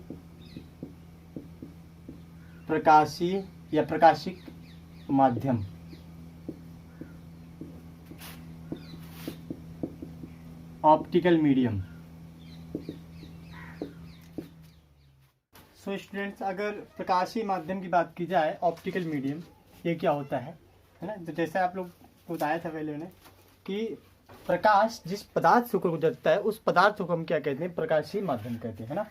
प्रकाशीय या प्रकाशिक माध्यम। Optical medium. सो स्टूडेंट्स, अगर प्रकाशीय माध्यम की बात की जाए, ऑप्टिकल मीडियम ये क्या होता है ना। तो जैसे आप लोग को बताया था पहले ने कि प्रकाश जिस पदार्थ से होकर गुजरता है उस पदार्थ को हम क्या कहते हैं, प्रकाशीय माध्यम कहते हैं, है ना।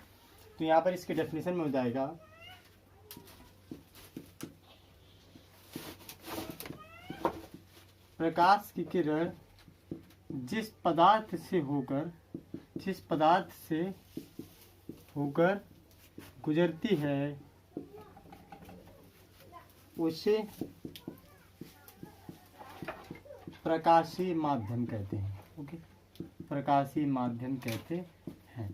तो यहाँ पर इसके डेफिनेशन में हो जाएगा, प्रकाश की किरण जिस पदार्थ से होकर गुजरती है उसे प्रकाशीय माध्यम कहते हैं। ओके, प्रकाशीय माध्यम कहते हैं।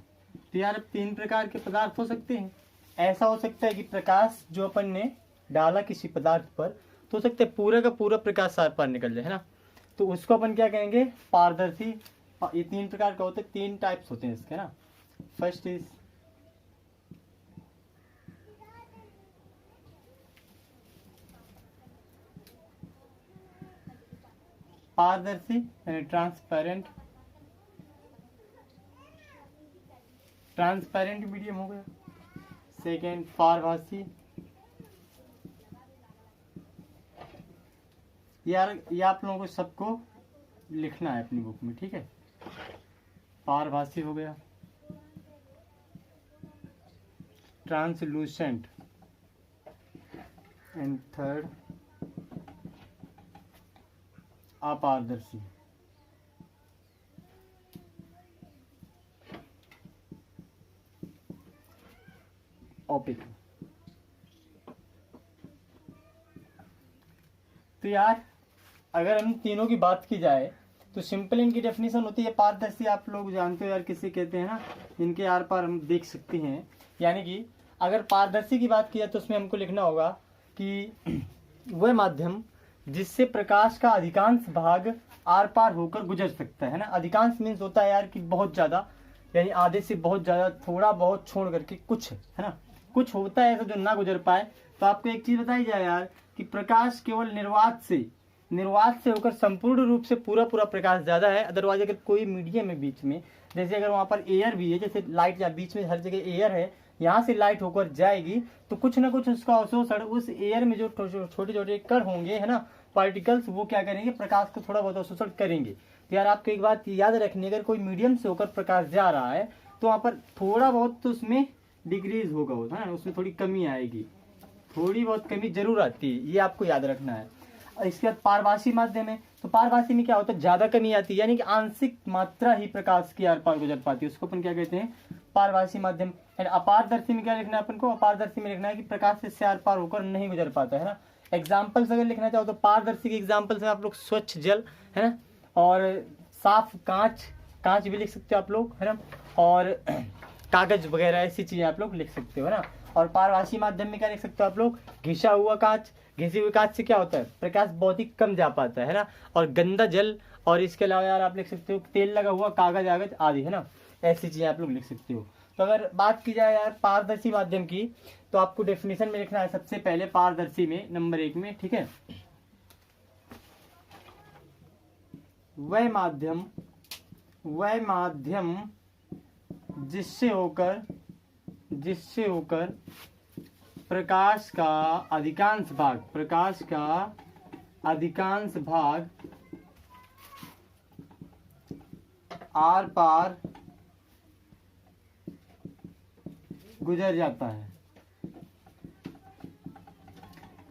तो यार 3 प्रकार के पदार्थ हो सकते हैं। ऐसा हो सकता है कि प्रकाश जो अपन ने डाला किसी पदार्थ पर, तो हो सकता है पूरा का पूरा प्रकाश आर पार निकल जाए, है ना। तो उसको अपन क्या कहेंगे, पारदर्शी। ये 3 प्रकार का होते हैं, 3 टाइप्स होते हैं इसके, ना। फर्स्ट इज पारदर्शी यानी ट्रांसपेरेंट मीडियम हो गया। सेकेंड पारभासी, यार ये आप लोगों को सबको लिखना है अपनी बुक में, ठीक है। पारभासी हो गया। ट्रांसलूसेंट एंड थर्ड अपारदर्शी। ओपिक। तो यार अगर हम तीनों की बात की जाए तो सिंपल इनकी डेफिनेशन होती है पारदर्शी। आप लोग जानते हो यार किसे कहते हैं ना, इनके आर पार हम देख सकते हैं। यानी कि अगर पारदर्शी की बात की जाए तो उसमें हमको लिखना होगा कि वह माध्यम जिससे प्रकाश का अधिकांश भाग आर पार होकर गुजर सकता है ना। अधिकांश मीन्स होता है यार कि बहुत ज्यादा, यानी आधे से बहुत ज्यादा, थोड़ा बहुत छोड़ करके कुछ, है ना। कुछ होता है ऐसा जो ना गुजर पाए। तो आपको एक चीज बताई जाए यार कि प्रकाश केवल निर्वात से होकर संपूर्ण रूप से पूरा प्रकाश ज्यादा है। अदरवाइज अगर कोई मीडियम है बीच में, जैसे अगर वहां पर एयर भी है, जैसे लाइट या बीच में हर जगह एयर है, यहाँ से लाइट होकर जाएगी तो कुछ ना कुछ उसका अवशोषण उस एयर में जो छोटे छोटे कण होंगे, है ना, पार्टिकल्स, वो क्या करेंगे, प्रकाश को थोड़ा बहुत अवशोषण करेंगे। तो यार आपको एक बात याद रखनी, अगर कोई मीडियम से होकर प्रकाश जा रहा है तो वहां पर थोड़ा बहुत तो उसमें डिक्रीज होगा, है ना, उसमें थोड़ी कमी आएगी, थोड़ी बहुत कमी जरूर आती है, ये आपको याद रखना है। इसके बाद पारभासी माध्यम है, तो पारभासी में क्या होता है, ज्यादा कमी आती है, यानी कि आंशिक मात्रा ही प्रकाश की आर पार गुजर पाती है, उसको अपन क्या कहते हैं, पारभासी माध्यम। अपारदर्शी में क्या लिखना है अपन को, अपारदर्शी में लिखना है कि प्रकाश इससे आर पार होकर नहीं गुजर पाता, है ना। एग्जाम्पल्स अगर लिखना चाहो तो पारदर्शी के एग्जाम्पल्स में आप लोग स्वच्छ जल, है ना, और साफ कांच भी लिख सकते हो आप लोग, है ना, और कागज वगैरह ऐसी चीजें आप लोग लिख सकते हो, है ना। और पारभासी माध्यम में क्या लिख सकते हो आप लोग, घिसा हुआ कांच। घिसे हुए कांच से क्या होता है, प्रकाश बहुत ही कम जा पाता है ना। और गंदा जल, और इसके अलावा यार आप लिख सकते हो तेल लगा हुआ कागज आदि, है ना, ऐसी चीजें आप लोग लिख सकते हो। तो अगर बात की जाए यार पारदर्शी माध्यम की, तो आपको डेफिनेशन में लिखना है सबसे पहले पारदर्शी में नंबर 1 में, ठीक है। वह माध्यम जिससे होकर प्रकाश का अधिकांश भाग आर पार गुजर जाता है,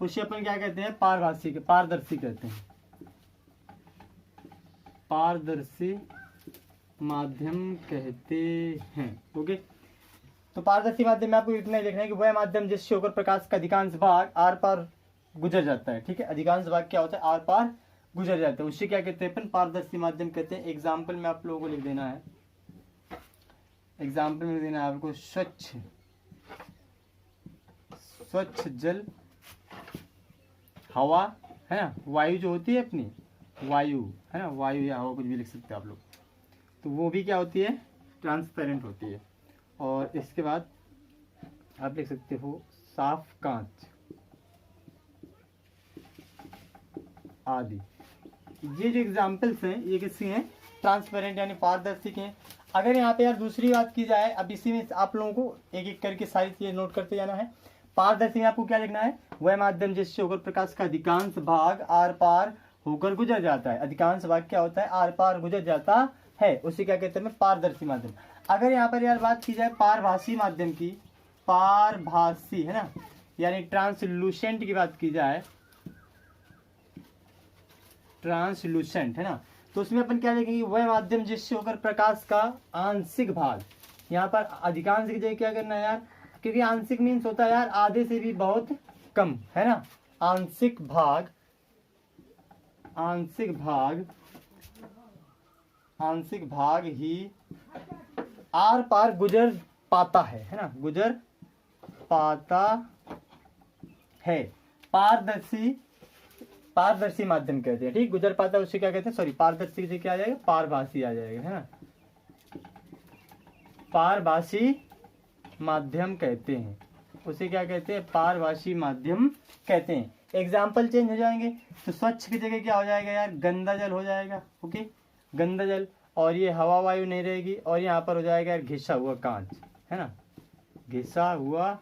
उसे अपन क्या कहते हैं, पारदर्शी कहते हैं, पारदर्शी माध्यम कहते हैं। ओके, तो पारदर्शी माध्यम में आपको इतना ही लिखना है कि वह माध्यम जिससे होकर प्रकाश का अधिकांश भाग आर पार गुजर जाता है, ठीक है। अधिकांश भाग क्या होता है, आर पार गुजर जाता है, उससे क्या कहते हैं अपन, पारदर्शी माध्यम कहते हैं। एग्जाम्पल में आप लोगों को लिख देना है, एग्जाम्पल में देना है आपको स्वच्छ जल, हवा, है ना, वायु जो होती है अपनी वायु, है ना, वायु या हवा कुछ भी लिख सकते हैं आप लोग, तो वो भी क्या होती है, ट्रांसपेरेंट होती है। और इसके बाद आप लिख सकते हो साफ कांच आदि। ये जो एग्जाम्पल्स हैं ये किसके हैं, ट्रांसपेरेंट यानी पारदर्शी के हैं। अगर यहाँ पे यार दूसरी बात की जाए, अब इसी में आप लोगों को एक एक करके सारी चीजें नोट करते जाना है। पारदर्शी में आपको क्या लिखना है, वह माध्यम जिससे होकर प्रकाश का अधिकांश भाग आर पार होकर गुजर जाता है। अधिकांश भाग क्या होता है, आर पार गुजर जाता है, उसे क्या कहते हैं, पारदर्शी माध्यम। अगर यहाँ पर यार बात की जाए पारभासी माध्यम की, पारभासी है ना, यानी ट्रांसलूसेंट की बात की जाए, ट्रांसलूसेंट है ना, तो उसमें अपन क्या लिखेंगे, वह माध्यम जिससे होकर प्रकाश का आंशिक भाग, यहाँ पर अधिकांश की जगह क्या करना है यार, क्योंकि आंशिक मीन्स होता है यार आधे से भी बहुत कम, है ना। आंशिक भाग, आंशिक भाग, आंशिक भाग ही आर पार गुजर पाता है ना, गुजर पाता है। पारदर्शी, पारदर्शी माध्यम कहते हैं, ठीक। गुजर पाता है उससे क्या कहते हैं, सॉरी, पारदर्शी से क्या आ जाएगा, पारभासी आ जाएगा, है ना। पारभासी माध्यम कहते हैं, उसे क्या कहते हैं, पारभासी माध्यम कहते हैं। एग्जाम्पल चेंज हो जाएंगे, तो स्वच्छ की जगह क्या हो जाएगा यार, गंदा जल हो जाएगा, ओके, गंदा जल। और ये हवा वायु नहीं रहेगी, और यहाँ पर हो जाएगा यार घिसा हुआ कांच, है ना, घिसा हुआ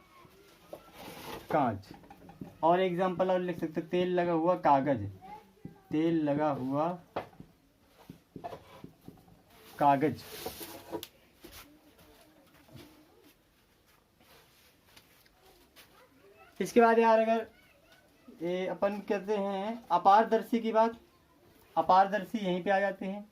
कांच। और एग्जाम्पल और लिख सकते, तेल लगा हुआ कागज, तेल लगा हुआ कागज। इसके बाद यार अगर ये अपन कहते हैं अपारदर्शी की बात, अपारदर्शी यहीं पे आ जाते हैं।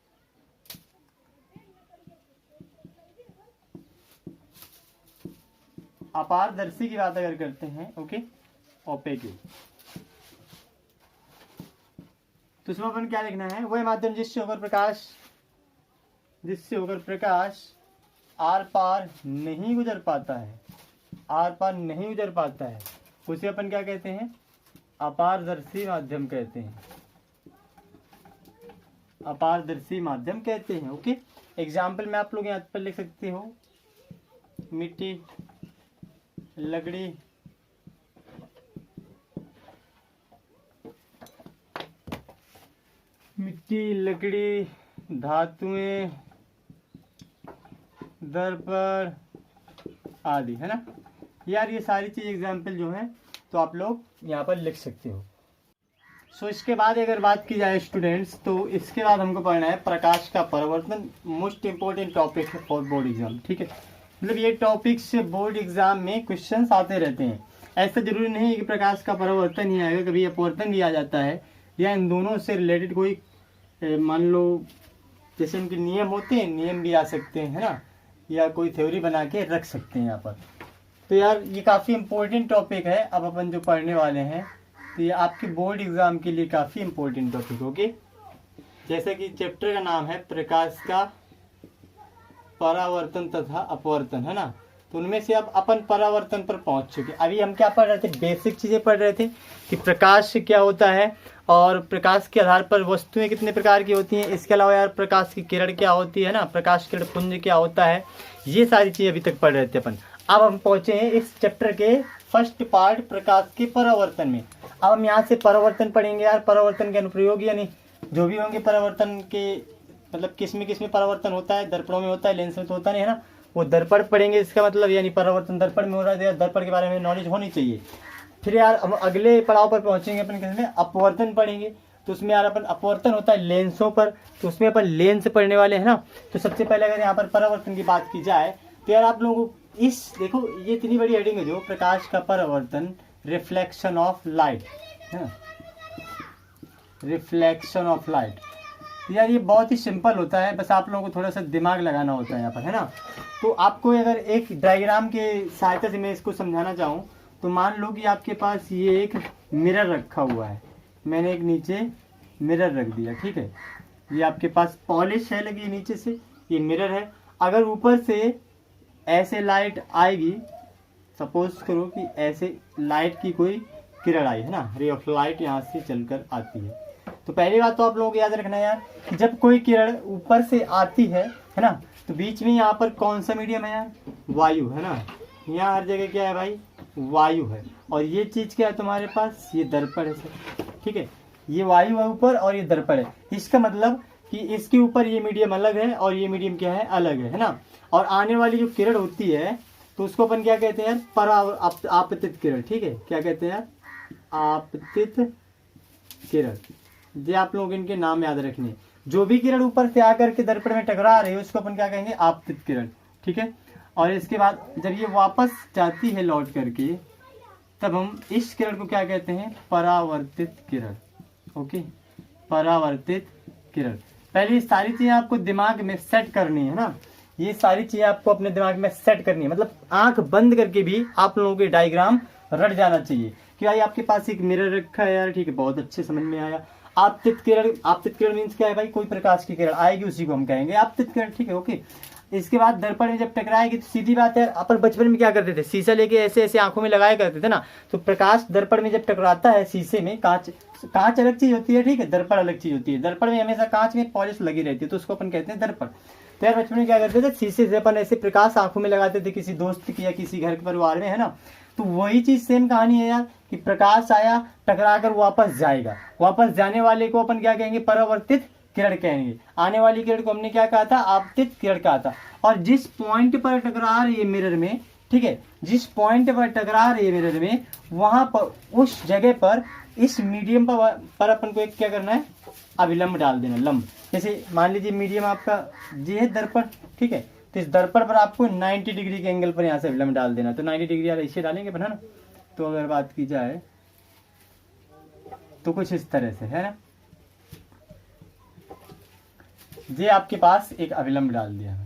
अपारदर्शी की बात अगर करते हैं, ओके, ओपेक, तो उसमें अपन क्या लिखना है, वह माध्यम जिससे होकर प्रकाश, जिससे होकर प्रकाश आर पार नहीं गुजर पाता है, आर पार नहीं गुजर पाता है, उसे अपन क्या कहते हैं, अपारदर्शी माध्यम कहते हैं, अपारदर्शी माध्यम कहते हैं, ओके। एग्जाम्पल में आप लोग यहाँ पर लिख सकते हो, मिट्टी, लकड़ी, मिट्टी, लकड़ी, धातुएं, दर्पण आदि, है ना यार। ये सारी चीज एग्जाम्पल जो है तो आप लोग यहाँ पर लिख सकते हो। सो इसके बाद अगर बात की जाए स्टूडेंट्स, तो इसके बाद हमको पढ़ना है प्रकाश का परावर्तन। मोस्ट इंपॉर्टेंट टॉपिक है फॉर बोर्ड एग्जाम, ठीक है। मतलब ये टॉपिक से बोर्ड एग्जाम में क्वेश्चंस आते रहते हैं। ऐसा जरूरी नहीं है कि प्रकाश का परावर्तन ही आएगा, कभी अपवर्तन भी आ जाता है, या इन दोनों से रिलेटेड कोई मान लो जैसे उनके नियम होते हैं, नियम भी आ सकते हैं, है ना, या कोई थ्योरी बना के रख सकते हैं यहाँ पर। तो यार ये काफ़ी इम्पोर्टेंट टॉपिक है अब अपन जो पढ़ने वाले हैं, तो ये आपके बोर्ड एग्जाम के लिए काफ़ी इम्पोर्टेंट टॉपिक होगी। जैसे कि चैप्टर का नाम है प्रकाश का परावर्तन तथा अपवर्तन, है ना। तो उनमें से अब अपन परावर्तन पर पहुंच चुके। अभी हम क्या पढ़ रहे थे, बेसिक चीज़ें पढ़ रहे थे कि प्रकाश क्या होता है और प्रकाश के आधार पर वस्तुएं कितने प्रकार की होती हैं। इसके अलावा यार प्रकाश की किरण क्या होती है ना, प्रकाश किरण पुंज क्या होता है, ये सारी चीज़ें अभी तक पढ़ रहे थे अपन। अब हम पहुंचे हैं इस चैप्टर के फर्स्ट पार्ट प्रकाश के परावर्तन में। अब हम यहाँ से परावर्तन पढ़ेंगे यार, परावर्तन के अनुप्रयोग यानी जो भी होंगे परावर्तन के, मतलब किस में परावर्तन होता है, दर्पणों में होता है, लेंस में तो होता नहीं, है ना। वो दर्पण पढ़ेंगे, इसका मतलब यानी परावर्तन दर्पण में हो रहा है, दर्पण के बारे में नॉलेज होनी चाहिए। फिर यार हम अगले पड़ाव पर पहुंचेंगे अपन किसमें, अपवर्तन पढ़ेंगे। तो उसमें यार अपन अपवर्तन होता है लेंसों पर, तो उसमें अपन लेंस पढ़ने वाले हैं ना। तो सबसे पहले अगर यहाँ पर परावर्तन की बात की जाए तो यार आप लोगों को इस देखो ये इतनी बड़ी हेडिंग है जो प्रकाश का परावर्तन, रिफ्लेक्शन ऑफ लाइट, है ना, रिफ्लेक्शन ऑफ लाइट। यार ये बहुत ही सिंपल होता है, बस आप लोगों को थोड़ा सा दिमाग लगाना होता है यहाँ पर, है ना। तो आपको अगर एक डायग्राम के सहायता से मैं इसको समझाना चाहूँ तो मान लो कि आपके पास ये एक मिरर रखा हुआ है, मैंने एक नीचे मिरर रख दिया, ठीक है। ये आपके पास पॉलिश है लगी नीचे से, ये मिरर है। अगर ऊपर से ऐसे लाइट आएगी, सपोज करो कि ऐसे लाइट की कोई किरण आई, है ना, रे ऑफ लाइट यहाँ से चलकर आती है। तो पहली बात तो आप लोगों को याद रखना है यार कि जब कोई किरण ऊपर से आती है ना, तो बीच में यहाँ पर कौन सा मीडियम है यार, वायु, है ना। यहाँ हर जगह क्या है भाई, वायु है। और ये चीज़ क्या है तुम्हारे पास, ये दर्पण है सर, ठीक है। ये वायु है ऊपर और ये दर्पण है। इसका मतलब कि इसके ऊपर ये मीडियम अलग है और ये मीडियम क्या है, अलग है ना। और आने वाली जो किरण होती है तो उसको अपन क्या कहते हैं यार, आपतित किरण। ठीक है, क्या कहते हैं यार, आपतित किरण। ये आप लोग इनके नाम याद रखने। जो भी किरण ऊपर से आकर के दर्पण में टकरा रही है उसको अपन क्या कहेंगे, आपतित किरण। ठीक है, और इसके बाद जब ये वापस जाती है लौट करके, तब हम इस किरण को क्या कहते हैं, परावर्तित किरण। ओके, परावर्तित किरण। पहले ये सारी चीजें आपको दिमाग में सेट करनी है ना, ये सारी चीजें आपको अपने दिमाग में सेट करनी है। मतलब आंख बंद करके भी आप लोगों के डायग्राम रट जाना चाहिए कि भाई आपके पास एक मिरर रखा है यार, ठीक है, बहुत अच्छे समझ में आया। आपतित किरण, आपतित किरण मीन्स क्या है भाई, कोई प्रकाश की किरण आएगी उसी को हम कहेंगे आपतित किरण। ठीक है, ओके। इसके बाद दर्पण में जब टकराएगी तो सीधी बात है, अपन बचपन में क्या करते थे, शीशा लेके ऐसे ऐसे आंखों में लगाया करते थे ना। तो प्रकाश दर्पण में जब टकराता है शीशे में, कांच अलग चीज होती है, ठीक है, दर्पण अलग चीज होती है। दर्पण में हमेशा कांच में पॉलिश लगी रहती है तो उसको अपन कहते हैं दर्पण। तो यार बचपन में क्या करते थे, शीशे से अपन ऐसे प्रकाश आंखों में लगाते थे किसी दोस्त की या किसी घर के परिवार में, है ना। तो वही चीज सेम कहानी है यार कि प्रकाश आया, टकरा कर वापस जाएगा, वापस जाने वाले को अपन क्या कहेंगे, परावर्तित किरण कहेंगे। आने वाली किरण को हमने क्या कहा था, आपतित किरण कहा था। और जिस पॉइंट पर टकरा रही है मिरर में, ठीक है, जिस पॉइंट पर टकरा रही है मिरर में, वहां पर उस जगह पर इस मीडियम पर अपन को एक क्या करना है, अभिलंब डाल देना, लंब। जैसे मान लीजिए मीडियम आपका ये है दर्पण, ठीक है, तो इस दर्पण पर आपको 90 डिग्री के एंगल पर यहाँ से अभिलंब डाल देना। तो 90 डिग्री यार इसे डालेंगे अपन, है ना। तो अगर बात की जाए तो कुछ इस तरह से, है ना, ये आपके पास एक अभिलंब डाल दिया,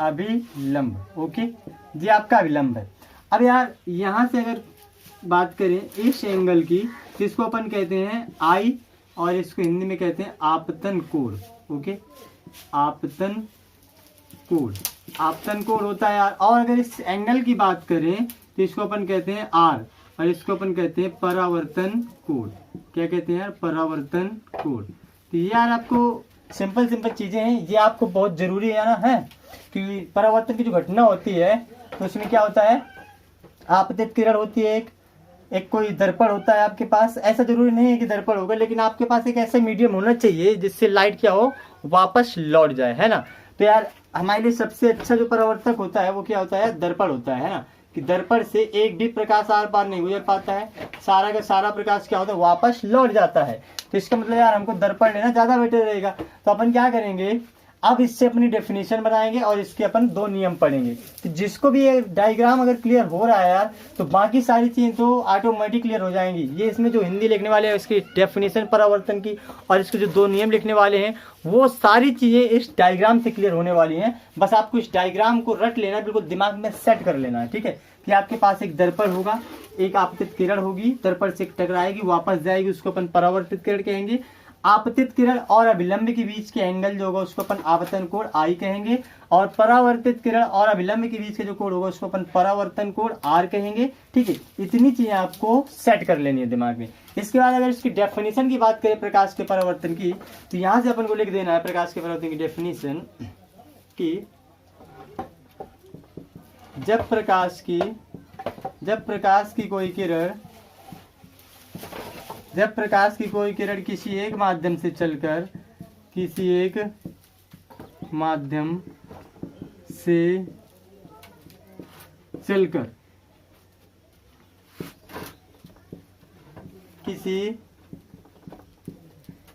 अभिलंब। ओके, ये आपका अभिलंब है। अब यार यहां से अगर बात करें इस एंगल की, तो इसको अपन कहते हैं आई, और इसको हिंदी में कहते हैं आपतन कोण। ओके, आपतन कोण, आपतन कोण होता है यार। और अगर इस एंगल की बात करें तो इसको अपन कहते हैं आर, और इसको अपन कहते हैं परावर्तन कोण। क्या कहते हैं यार, परावर्तन कोण। तो ये यार आपको सिंपल सिंपल चीजें हैं, ये आपको बहुत जरूरी है ना, है कि परावर्तन की जो घटना होती है तो उसमें क्या होता है, आपतित किरण होती है, एक कोई दर्पण होता है आपके पास। ऐसा जरूरी नहीं है कि दर्पण होगा, लेकिन आपके पास एक ऐसा मीडियम होना चाहिए जिससे लाइट क्या हो, वापस लौट जाए, है ना। तो यार हमारे लिए सबसे अच्छा जो परावर्तक होता है वो क्या होता है, दर्पण होता है ना, कि दर्पण से एक भी प्रकाश आर पार नहीं गुजर पाता है, सारा का सारा प्रकाश क्या होता है, वापस लौट जाता है। तो इसका मतलब यार हमको दर्पण लेना ज्यादा बेटर रहेगा। तो अपन क्या करेंगे, अब इससे अपनी डेफिनेशन बनाएंगे और इसके अपन 2 नियम पढ़ेंगे। तो जिसको भी ये डायग्राम अगर क्लियर हो रहा है यार, तो बाकी सारी चीजें तो ऑटोमेटिक क्लियर हो जाएंगी। ये इसमें जो हिंदी लिखने वाले हैं इसकी डेफिनेशन परावर्तन की, और इसके जो 2 नियम लिखने वाले हैं, वो सारी चीजें इस डायग्राम से क्लियर होने वाली हैं। बस आपको इस डायग्राम को रट लेना, बिल्कुल दिमाग में सेट कर लेना है, ठीक है। कि आपके पास एक दर्पण होगा, एक आपतित किरण होगी, दर्पण से टकराएगी, वापस जाएगी, उसको अपन परावर्तित किरण कहेंगे। आपतित किरण और अभिलंब के बीच के एंगल जो होगा उसको अपन आपतन कोण आई कहेंगे, और परावर्तित किरण और अभिलंब के बीच के जो कोण होगा उसको अपन परावर्तन कोण आर कहेंगे, ठीक है। इतनी चीजें आपको सेट कर लेनी है दिमाग में। इसके बाद अगर इसकी डेफिनेशन की बात करें प्रकाश के परावर्तन की, तो यहां से अपन को लिख देना है प्रकाश के परावर्तन की डेफिनेशन की, जब प्रकाश की कोई किरण किसी एक माध्यम से चलकर किसी एक किसी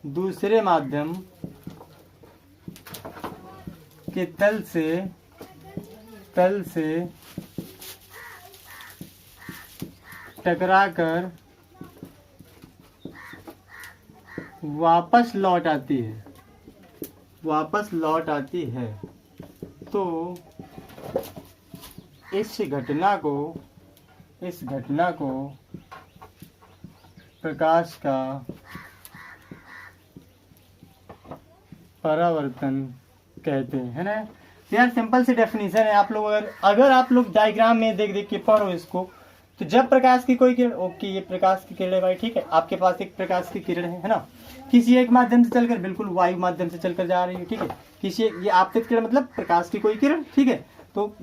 दूसरे माध्यम के तल से टकराकर वापस लौट आती है, तो इस घटना को प्रकाश का परावर्तन कहते हैं, है ना। यार सिंपल सी डेफिनेशन है। आप लोग अगर आप लोग डायग्राम में देख के पढ़ो इसको, तो जब प्रकाश की कोई किरण, ओके ये प्रकाश की किरण है भाई, ठीक है, आपके पास एक प्रकाश की किरण है ना, किसी एक माध्यम से चलकर, बिल्कुल वायु माध्यम से चलकर जा रही है, ठीक है, ये आपतित किरण मतलब प्रकाश की कोई किरण, ठीक है। तो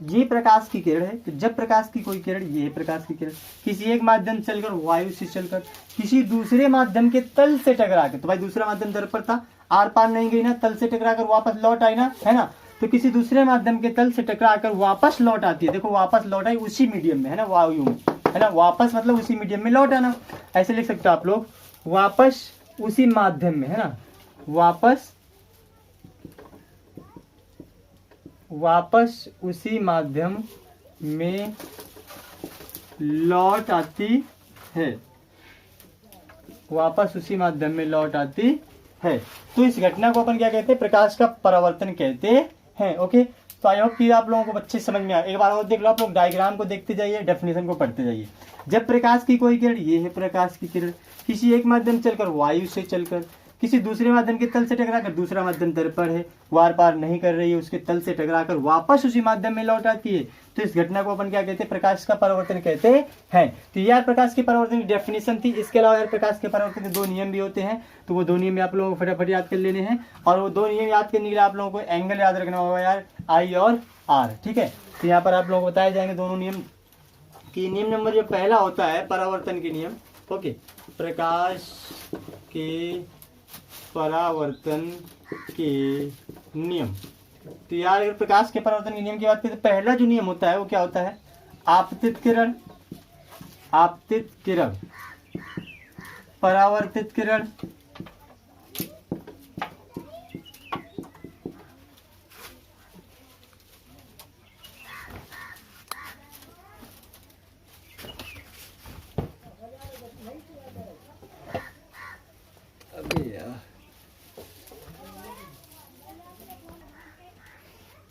ये प्रकाश की किरण है। तो जब प्रकाश की कोई किरण, ये प्रकाश की किरण किसी एक माध्यम से चलकर, वायु से चलकर किसी दूसरे माध्यम के तल से टकरा के, तो भाई दूसरा माध्यम दर्पण था, आर पार नहीं गई ना, तल से टकरा कर वापस लौट आई ना, है ना। तो किसी दूसरे माध्यम के तल से टकरा कर वापस लौट आती है। देखो वापस लौट आई उसी मीडियम में, है ना, वायु में, है ना। वापस मतलब उसी मीडियम में लौट आना, ऐसे लिख सकते हो आप लोग, वापस उसी माध्यम में, है ना, वापस उसी माध्यम में लौट आती है, वापस उसी माध्यम में लौट आती है। तो इस घटना को अपन क्या कहते हैं, प्रकाश का परावर्तन कहते हैं। ओके, तो आई होप कि आप लोगों को अच्छे समझ में आया। एक बार और देख लो, आप लोग डायग्राम को देखते जाइए, डेफिनेशन को पढ़ते जाइए। जब प्रकाश की कोई किरण, ये है प्रकाश की किरण, किसी एक माध्यम चलकर, वायु से चलकर किसी दूसरे माध्यम के तल से टकराकर, दूसरा माध्यम दर्पण है, वार पार नहीं कर रही है, उसके तल से टकराकर वापस उसी माध्यम में लौट आती है, तो इस घटना को अपन क्या कहते हैं, प्रकाश का परावर्तन कहते हैं। तो यार प्रकाश के परावर्तन की डेफिनेशन थी। इसके अलावा यार प्रकाश के परावर्तन के दो नियम भी होते हैं, तो वो दो नियम आप लोगों को फटाफट याद कर लेने हैं। और वो दो नियम याद करने के लिए आप लोगों को एंगल याद रखना होगा यार, आई और आर, ठीक है। तो यहाँ पर आप लोगों को बताए जाएंगे दोनों नियम की। नियम नंबर जो पहला होता है परावर्तन के नियम, ओके, प्रकाश के परावर्तन के नियम। तो यार अगर प्रकाश के परावर्तन के नियम की बात करें तो पहला जो नियम होता है वो क्या होता है, आपतित किरण, आपतित किरण, परावर्तित किरण,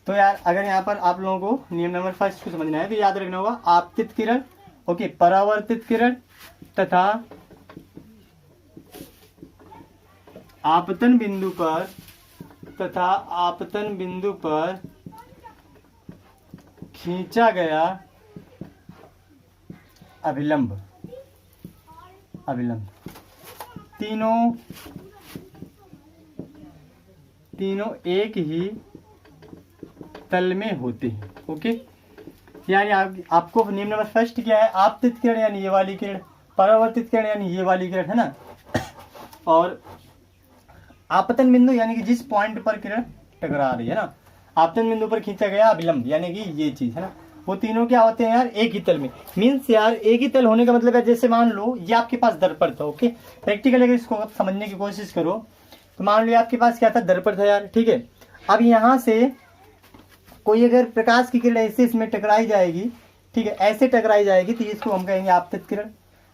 तो यार अगर यहाँ पर आप लोगों को नियम नंबर फर्स्ट को समझना है तो याद रखना होगा आपतित किरण, ओके, परावर्तित किरण तथा आपतन बिंदु पर, तथा आपतन बिंदु पर खींचा गया अभिलंब, अभिलंब, तीनों एक ही तल में होते हैं। ओके, यानी आपको नियम नंबर फर्स्ट क्या है, आपतित किरण यानी ये वाली किरण, परावर्तित किरण यानी ये वाली किरण, है ना, और आपतन बिंदु यानी कि जिस पॉइंट पर किरण टकरा रही है ना, आपतन बिंदु पर खींचा गया अभिलंब यानी कि ये चीज, है ना, वो तीनों क्या होते हैं यार, एक ही तल में। मीन्स यार एक ही तल होने का मतलब है, जैसे मान लो ये आपके पास दर्पण था, ओके, प्रैक्टिकल अगर इसको आप समझने की कोशिश करो तो मान लो आपके पास क्या था, दर्पण था यार, ठीक है। अब यहाँ से कोई अगर प्रकाश की किरण ऐसे इसमें टकराई जाएगी, ठीक है, ऐसे टकराई जाएगी तो इसको हम कहेंगे आपतित किरण,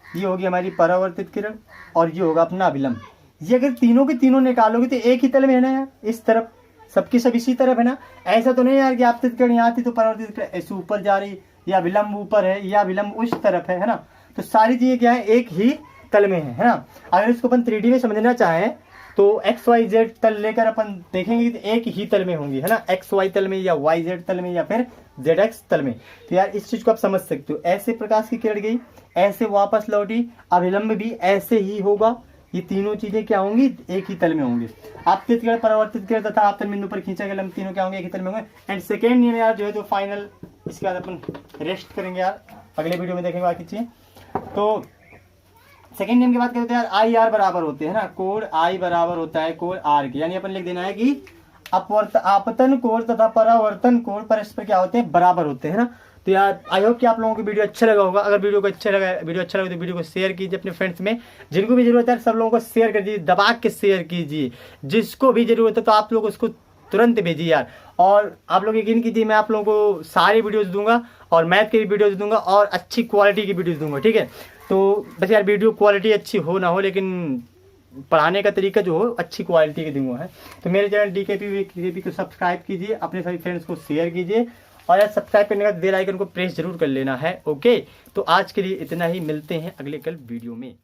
ये होगी हमारी परावर्तित किरण, और ये होगा अपना अभिलंब। ये अगर तीनों के तीनों निकालोगे तो एक ही तल में है ना यार, इस तरफ सबकी सब इसी तरफ है ना। ऐसा तो नहीं यार कि आपतित किरण यहाँ थी तो परावर्तित किरण ऐसे ऊपर जा रही, या विलंब ऊपर है, या विलंब उस तरफ है ना। तो सारी चीजें क्या है, एक ही तल में है ना। अगर इसको अपन 3D में समझना चाहें तो XYZ तल लेकर अपन देखेंगे कि एक ही तल में होंगी, है ना, XY तल में या YZ तल में या फिर ZX तल में। तो यार इस चीज को आप समझ सकते हो, ऐसे प्रकाश की किरण गई, ऐसे वापस लौटी, अभिलंब भी ऐसे ही होगा। ये तीनों चीजें क्या होंगी, एक ही तल में होंगे। आपतित किरण, परावर्तित किरण तथा आपतन बिंदु पर खींचा गया लंब, तीनों क्या होंगे, एक ही तल में होंगे। एंड सेकेंड नियम यार जो है तो फाइनल, इसके बाद अपन रेस्ट करेंगे यार, अगले वीडियो में देखेंगे बाकी चीजें। तो सेकेंड नियम की बात करें तो यार आई आर बराबर होते हैं ना, कोण आई बराबर होता है कोण आर के, यानी अपन लिख देना है कि आपतन कोण तथा परावर्तन कोण परस्पर क्या होते हैं, बराबर होते हैं ना। तो यार आई होप कि आप लोगों को वीडियो अच्छा लगा होगा। अगर वीडियो अच्छा लगा तो वीडियो को शेयर कीजिए अपने फ्रेंड्स में, जिनको भी जरूरत है सब लोगों को शेयर कर दीजिए, दबा के शेयर कीजिए, जिसको भी जरूरत है तो आप लोग उसको तुरंत भेजिए यार। और आप लोग यकीन कीजिए मैं आप लोगों को सारी वीडियोस दूंगा, और मैथ की भी वीडियोस दूंगा, और अच्छी क्वालिटी की वीडियोस दूंगा, ठीक है। तो बस यार वीडियो क्वालिटी अच्छी हो ना हो, लेकिन पढ़ाने का तरीका जो हो अच्छी क्वालिटी के दूंगा है। तो मेरे चैनल DKP को सब्सक्राइब कीजिए, अपने सभी फ्रेंड्स को शेयर कीजिए, और यार सब्सक्राइब करने के बाद बेल आइकन को प्रेस जरूर कर लेना है। ओके, तो आज के लिए इतना ही, मिलते हैं अगले कल वीडियो में।